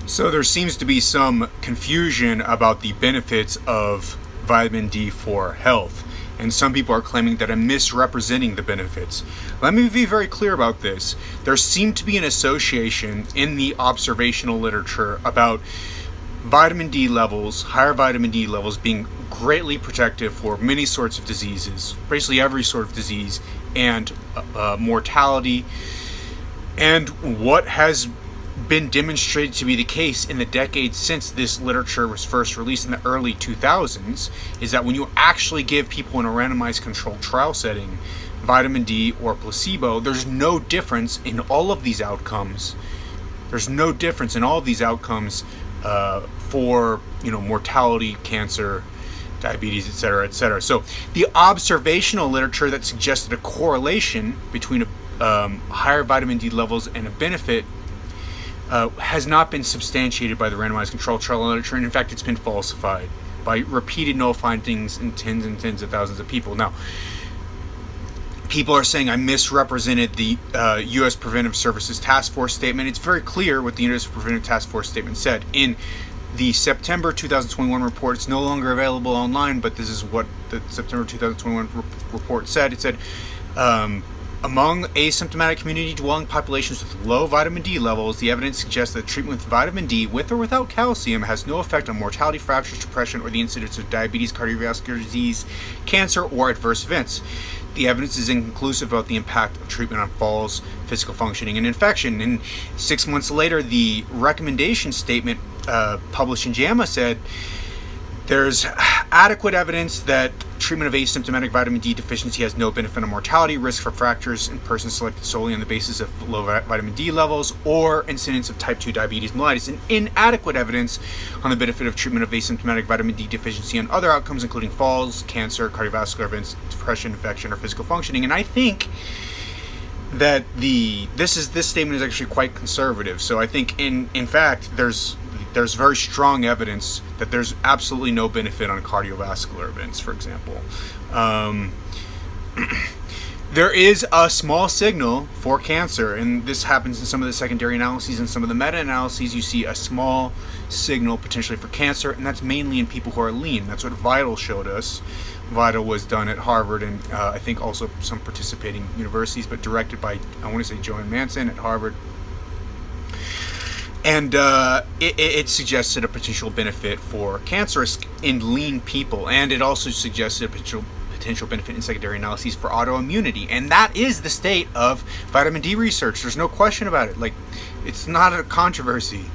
So there seems to be some confusion about the benefits of vitamin D for health, and some people are claiming that I'm misrepresenting the benefits. Let me be very clear about this. There seemed to be an association in the observational literature about vitamin D levels, higher vitamin D levels, being greatly protective for many sorts of diseases, basically every sort of disease, and mortality. And what has been demonstrated to be the case in the decades since this literature was first released in the early 2000s is that when you actually give people in a randomized controlled trial setting vitamin D or placebo, there's no difference in all of these outcomes. There's no difference in all of these outcomes for mortality, cancer, diabetes, etc., etc. So the observational literature that suggested a correlation between higher vitamin D levels and a benefit has not been substantiated by the randomized controlled trial literature, and in fact it's been falsified by repeated null findings in tens and tens of thousands of people. Now, people are saying I misrepresented the U.S. Preventive Services Task Force statement. It's very clear what the U.S. Preventive Task Force statement said. In the September 2021 report, it's no longer available online, but this is what the September 2021 report said. It said, among asymptomatic community-dwelling populations with low vitamin D levels, the evidence suggests that treatment with vitamin D, with or without calcium, has no effect on mortality, fractures, depression, or the incidence of diabetes, cardiovascular disease, cancer, or adverse events. The evidence is inconclusive about the impact of treatment on falls, physical functioning, and infection. And 6 months later, the recommendation statement published in JAMA said, there's adequate evidence that treatment of asymptomatic vitamin D deficiency has no benefit on mortality, risk for fractures in persons selected solely on the basis of low vitamin D levels, or incidence of type 2 diabetes mellitus, and inadequate evidence on the benefit of treatment of asymptomatic vitamin D deficiency on other outcomes, including falls, cancer, cardiovascular events, depression, infection, or physical functioning. And I think that this statement is actually quite conservative. So I think in fact there's very strong evidence that there's absolutely no benefit on cardiovascular events, for example. There is a small signal for cancer, and this happens in some of the secondary analyses and some of the meta-analyses. You see a small signal potentially for cancer, and that's mainly in people who are lean. That's what VITAL showed us. VITAL was done at Harvard and I think also some participating universities, but directed by, I want to say, Joanne Manson at Harvard. And it suggested a potential benefit for cancer risk in lean people, and it also suggested a potential benefit in secondary analyses for autoimmunity. And that is the state of vitamin D research. There's no question about it. Like, it's not a controversy.